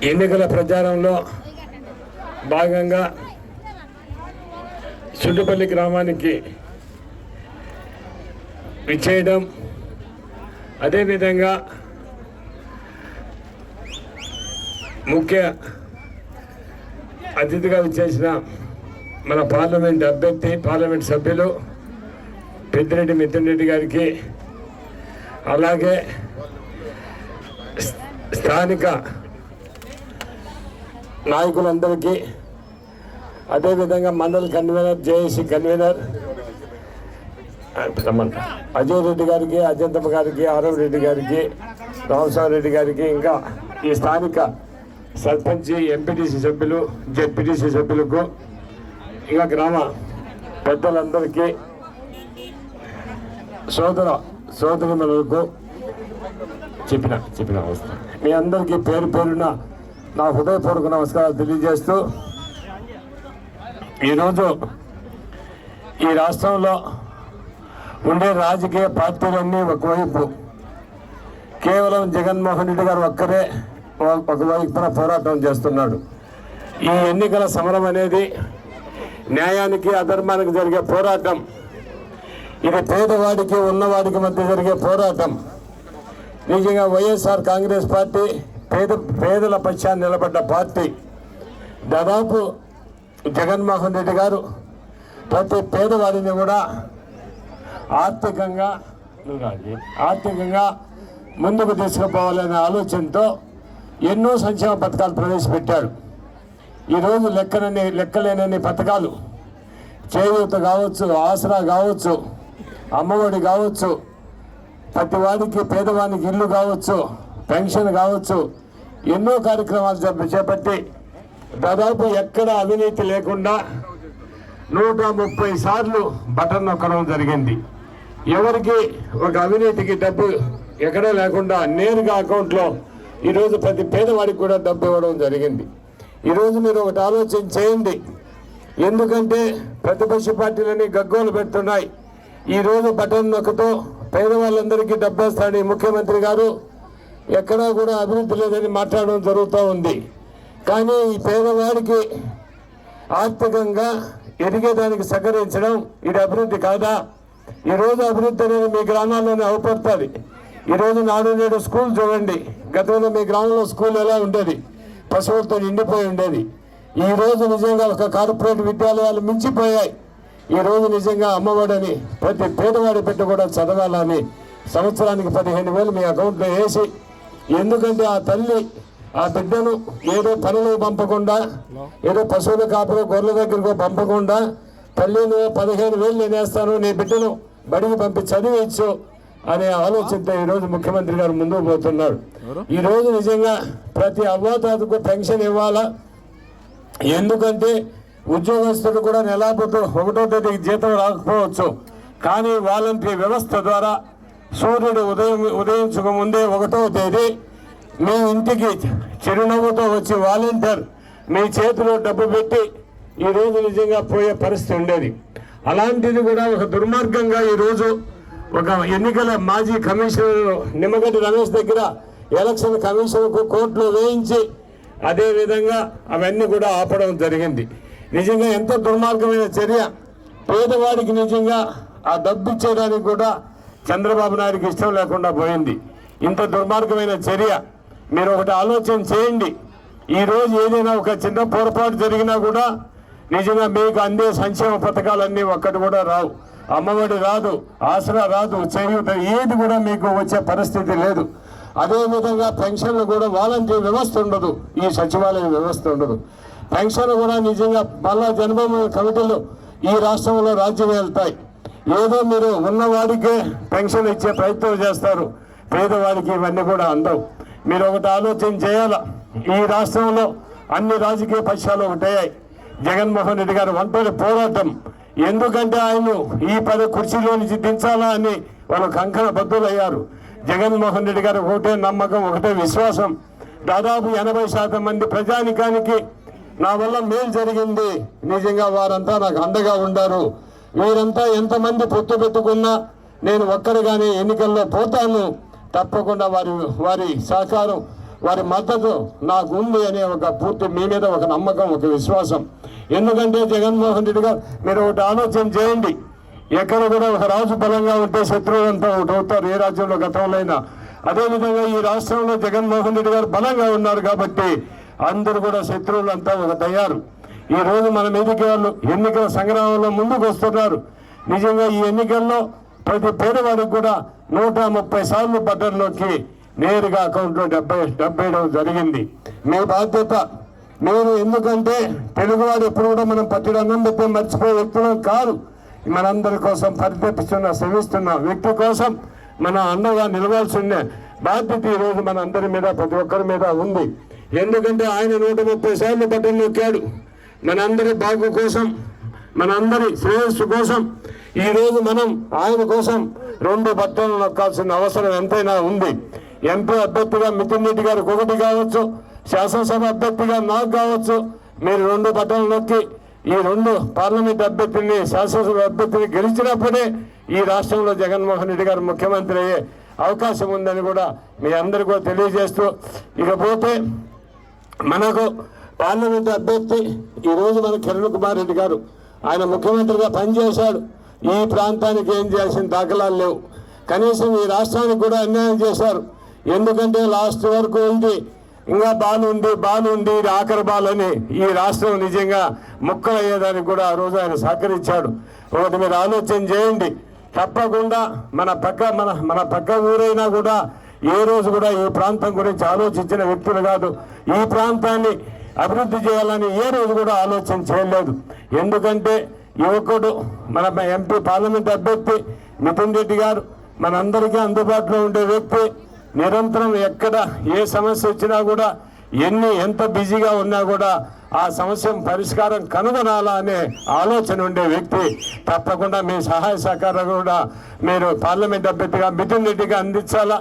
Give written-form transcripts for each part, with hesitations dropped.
ఎన్నికల ప్రచారంలో భాగంగా చుట్టుపల్లి గ్రామానికి విచ్చేయడం, అదేవిధంగా ముఖ్య అతిథిగా విచ్చేసిన మన పార్లమెంట్ అభ్యర్థి, పార్లమెంట్ సభ్యులు పెద్దిరెడ్డి మిథున్ రెడ్డి గారికి, అలాగే స్థానిక నాయకులందరికీ, అదేవిధంగా మండల convener, JAC convener Ajay Reddy గారికి, అజంతమ్మ గారికి, ఆరవ్ రెడ్డి గారికి, రామస్వామి రెడ్డి గారికి, ఇంకా ఈ స్థానిక సర్పంచ్, ఎంపీటీసీ సభ్యులు, జెడ్పీటీసీ సభ్యులకు, ఇంకా గ్రామ పెద్దలందరికీ, సోదరులకు చెప్పిన అవసరం మీ అందరికీ పేరు పేరున నా హృదయపూర్వక నమస్కారాలు తెలియజేస్తూ, ఈరోజు ఈ రాష్ట్రంలో ఉండే రాజకీయ పార్టీలన్నీ ఒకవైపు, కేవలం జగన్మోహన్ రెడ్డి గారు ఒక్కరే ఒకవైపున పోరాటం చేస్తున్నాడు. ఈ ఎన్నికల సమరం అనేది న్యాయానికి, అధర్మానికి జరిగే పోరాటం. ఇది పేదవాడికి, ఉన్నవాడికి మధ్య జరిగే పోరాటం. నిజంగా వైఎస్ఆర్ కాంగ్రెస్ పార్టీ పేదల పక్షాన్ని నిలబడ్డ పార్టీ. దాదాపు జగన్మోహన్ రెడ్డి గారు ప్రతి పేదవాడిని కూడా ఆర్థికంగా ముందుకు తీసుకుపోవాలనే ఆలోచనతో ఎన్నో సంక్షేమ పథకాలు ప్రవేశపెట్టాడు. ఈరోజు లెక్కలేనన్ని పథకాలు, చేయూత కావచ్చు, ఆసరా కావచ్చు, అమ్మఒడి కావచ్చు, ప్రతి వాడికి పేదవానికి ఇల్లు కావచ్చు, పెన్షన్ కావచ్చు, ఎన్నో కార్యక్రమాలు చేపట్టి దాదాపు ఎక్కడ అవినీతి లేకుండా 130 సార్లు బటన్ నొక్కడం జరిగింది. ఎవరికి ఒక అవినీతికి డబ్బు ఎక్కడా లేకుండా నేరుగా అకౌంట్లో ఈరోజు ప్రతి పేదవాడికి కూడా డబ్బు ఇవ్వడం జరిగింది. ఈరోజు మీరు ఒకటి ఆలోచన చేయండి. ఎందుకంటే ప్రతిపక్ష పార్టీలని గగ్గోలు పెడుతున్నాయి. ఈరోజు బటన్ నొక్కతో పేదవాళ్ళందరికీ డబ్బు వేస్తాడు ముఖ్యమంత్రి గారు, ఎక్కడా కూడా అభివృద్ధి లేదని మాట్లాడడం జరుగుతూ ఉంది. కానీ ఈ పేదవాడికి ఆర్థికంగా ఎదిగేదానికి సహకరించడం ఇది అభివృద్ధి కాదా? ఈరోజు అభివృద్ధి అనేది మీ గ్రామాల్లోనే అవపడుతుంది. ఈరోజు నాడు నేడు స్కూల్ చూడండి. గతంలో మీ గ్రామంలో స్కూల్ ఎలా ఉండేది? పశువులతో నిండిపోయి ఉండేది. ఈరోజు నిజంగా ఒక కార్పొరేట్ విద్యాలయాలు మించిపోయాయి. ఈరోజు నిజంగా అమ్మఒడని ప్రతి పేదవాడి పెట్టి కూడా చదవాలని సంవత్సరానికి 15,000 మీ అకౌంట్లో వేసి, ఎందుకంటే ఆ తల్లి ఆ బిడ్డను ఏదో పనులు పంపకుండా, ఏదో పశువుల కాపులో గొర్రెల దగ్గరకు పంపకుండా, తల్లి నువ్వు 15,000 నేను వేస్తాను, నీ బిడ్డను బడికి పంపి చదివించు అనే ఆలోచనతో ఈరోజు ముఖ్యమంత్రి గారు ముందుకు పోతున్నాడు. ఈరోజు నిజంగా ప్రతి అవ్వాతాతకు పెన్షన్ ఇవ్వాలా. ఎందుకంటే ఉద్యోగస్తులు కూడా నెలాపోతూ 1వ తేదీకి జీతం రాకపోవచ్చు, కానీ వాలంటరీ వ్యవస్థ ద్వారా సూర్యుడు ఉదయించక ముందే 1వ తేదీ మీ ఇంటికి చిరునవ్వుతో వచ్చి వాలంటీర్ మీ చేతిలో డబ్బు పెట్టి ఈరోజు నిజంగా పోయే పరిస్థితి ఉండేది. అలాంటిది కూడా ఒక దుర్మార్గంగా ఈరోజు ఒక ఎన్నికల మాజీ కమిషనర్ నిమ్మగడ్డి రమేష్ దగ్గర ఎలక్షన్ కమిషన్కు కోర్టులో వేయించి అదేవిధంగా అవన్నీ కూడా ఆపడం జరిగింది. నిజంగా ఎంత దుర్మార్గమైన చర్య. పేదవాడికి నిజంగా ఆ డబ్బు ఇచ్చేయడానికి కూడా చంద్రబాబు నాయుడికి ఇష్టం లేకుండా పోయింది. ఇంత దుర్మార్గమైన చర్య. మీరు ఒకటి ఆలోచన చేయండి. ఈరోజు ఏదైనా ఒక చిన్న పొరపాటు జరిగినా కూడా నిజంగా మీకు అందే సంక్షేమ పథకాలన్నీ ఒక్కటి కూడా రావు. అమ్మఒడి రాదు, ఆసరా రాదు, చేయూత ఏది కూడా మీకు వచ్చే పరిస్థితి లేదు. అదేవిధంగా పెన్షన్లు కూడా వాలంటరీ వ్యవస్థ ఉండదు, ఈ సచివాలయ వ్యవస్థ ఉండదు. పెన్షన్ కూడా నిజంగా మళ్ళా జన్మభూమి కమిటీలు ఈ రాష్ట్రంలో రాజ్యం వెళ్తాయి. ఏదో మీరు ఉన్నవాడికే పెన్షన్ ఇచ్చే ప్రయత్నం చేస్తారు, పేదవాడికి ఇవన్నీ కూడా అందవు. మీరు ఒకటి ఆలోచన చేయాల. ఈ రాష్ట్రంలో అన్ని రాజకీయ పక్షాలు ఒకటయ్యాయి. జగన్మోహన్ రెడ్డి గారు ఒంటరి పోరాటం. ఎందుకంటే ఆయన ఈ 10 కుర్చీలో నుంచి దించాలా అని వాళ్ళు కంకణ బద్దులయ్యారు. జగన్మోహన్ రెడ్డి గారు ఒకటే నమ్మకం, ఒకటే విశ్వాసం. దాదాపు 80% మంది ప్రజానికానికి నా వల్ల మేలు జరిగింది, నిజంగా వారంతా నాకు అండగా ఉండారు. వీరంతా ఎంతమంది పొత్తు పెట్టుకున్నా నేను ఒక్కరిగానే ఎన్నికల్లో పోతాను, తప్పకుండా వారి సహకారం, వారి మద్దతు నాకు ఉంది అనే ఒక పూర్తి మీ మీద ఒక నమ్మకం, ఒక విశ్వాసం. ఎందుకంటే జగన్మోహన్ రెడ్డి గారు మీరు ఒకటి ఆలోచన చేయండి, ఎక్కడ కూడా ఒక రాజు బలంగా ఉంటే శత్రువులంతా ఒకటి అవుతారు, ఏ రాజ్యంలో గతంలో అయినా. అదేవిధంగా ఈ రాష్ట్రంలో జగన్మోహన్ రెడ్డి గారు బలంగా ఉన్నారు కాబట్టి అందరూ కూడా శత్రువులంతా ఒక తయారు. ఈ రోజు మన మీదకి వాళ్ళు ఎన్నికల సంగ్రామంలో ముందుకు వస్తున్నారు. నిజంగా ఈ ఎన్నికల్లో ప్రతి పేదవాడికి కూడా 130 సార్లు బటన్లోకి నేరుగా అకౌంట్లో 70 జరిగింది. మీ బాధ్యత మీరు, ఎందుకంటే తెలుగువాడు ఎప్పుడు కూడా మనం పట్టిన అన్నం పెట్టి మర్చిపోయే వ్యక్తులం కాదు. మనందరి కోసం పరితపిస్తున్న శ్రమిస్తున్న వ్యక్తి కోసం మన అండగా నిలవాల్సిన బాధ్యత ఈరోజు మన అందరి మీద, ప్రతి ఒక్కరి మీద ఉంది. ఎందుకంటే ఆయన 130 సార్లు బటన్ నొక్కాడు. మనందరి బాగు కోసం, మనందరి శ్రేయస్సు కోసం ఈరోజు మనం ఆయన కోసం 2 బటన్లు నొక్కాల్సిన అవసరం ఎంతైనా ఉంది. ఎంపీ అభ్యర్థిగా మిథున్ రెడ్డి గారికి 1 కావచ్చు, శాసనసభ అభ్యర్థిగా నాకు కావచ్చు. మీరు 2 బటన్లు నొక్కి ఈ 2 పార్లమెంట్ అభ్యర్థిని, శాసనసభ అభ్యర్థిని గెలిచినప్పుడే ఈ రాష్ట్రంలో జగన్మోహన్ రెడ్డి గారు ముఖ్యమంత్రి అయ్యే అవకాశం ఉందని కూడా మీ అందరికీ కూడా తెలియజేస్తూ, ఇకపోతే మనకు పార్లమెంట్ అభ్యర్థి ఈరోజు మన కిరణ్ కుమార్ రెడ్డి గారు, ఆయన ముఖ్యమంత్రిగా పనిచేశాడు. ఈ ప్రాంతానికి ఏం చేయాల్సిన దాఖలాలు లేవు. కనీసం ఈ రాష్ట్రానికి కూడా అన్యాయం చేశారు. ఎందుకంటే లాస్ట్ వరకు ఉంది, ఇంకా బాలుంది ఇది ఆఖరి బాలని ఈ రాష్ట్రం నిజంగా ముక్కలయ్యేదానికి కూడా ఆ రోజు ఆయన సహకరించాడు. ఒకటి మీరు ఆలోచన చేయండి, తప్పకుండా మన పక్క ఊరైనా కూడా ఏ రోజు కూడా ఈ ప్రాంతం గురించి ఆలోచించిన వ్యక్తులు కాదు. ఈ ప్రాంతాన్ని అభివృద్ధి చేయాలని ఏ రోజు కూడా ఆలోచన చేయలేదు. ఎందుకంటే యువకుడు, మన ఎంపీ పార్లమెంట్ అభ్యర్థి మిథున్ రెడ్డి గారు మనందరికీ అందుబాటులో ఉండే వ్యక్తి. నిరంతరం ఎక్కడ ఏ సమస్య వచ్చినా కూడా, ఎంత బిజీగా ఉన్నా కూడా ఆ సమస్య పరిష్కారం కనుగొనాలా అనే ఆలోచన ఉండే వ్యక్తి. తప్పకుండా మీ సహాయ సహకారాలు కూడా మీరు పార్లమెంట్ అభ్యర్థిగా మిథున్ రెడ్డిగా అందించాలా.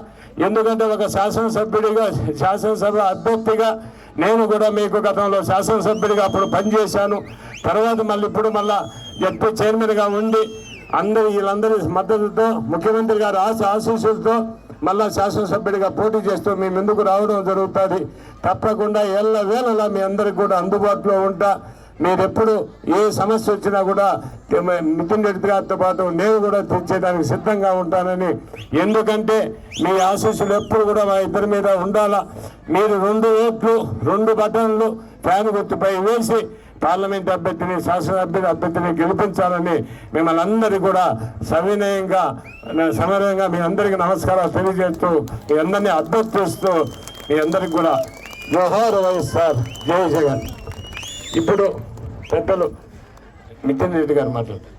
ఎందుకంటే ఒక శాసనసభ అభ్యర్థిగా నేను కూడా మీకు గతంలో శాసనసభ్యుడిగా అప్పుడు పనిచేశాను. తర్వాత ఇప్పుడు ఎంపీ చైర్మన్గా ఉండి వీళ్ళందరి మద్దతుతో, ముఖ్యమంత్రి గారి ఆశీస్సులతో మళ్ళా శాసనసభ్యుడిగా పోటీ చేస్తూ మీ ముందుకు రావడం జరుగుతుంది. తప్పకుండా ఎల్లవేళలా మీ అందరికి కూడా అందుబాటులో ఉంటా. మీరు ఎప్పుడు ఏ సమస్య వచ్చినా కూడా మిథున్ రెడ్డి గారితో పాటు నేను కూడా తెచ్చేదానికి సిద్ధంగా ఉంటానని. ఎందుకంటే మీ ఆశీస్సులు ఎప్పుడు కూడా మా ఇద్దరి మీద ఉండాలా. మీరు 2 ఓట్లు 2 బటన్లు ఫ్యాన్ గుర్తుపై వేసి పార్లమెంట్ అభ్యర్థిని, శాసనసభ్యుడి అభ్యర్థిని గెలిపించాలని మిమ్మల్ని అందరికీ కూడా సమరంగా మీ అందరికీ నమస్కారాలు తెలియజేస్తూ, మీ అందరినీ అభ్యర్థిస్తూ, మీ అందరికి కూడా జోహార్ వైఎస్ఆర్, జై జగన్. ఇప్పుడు పెద్దలు మిథున్ రెడ్డి గారు మాట్లాడుతారు.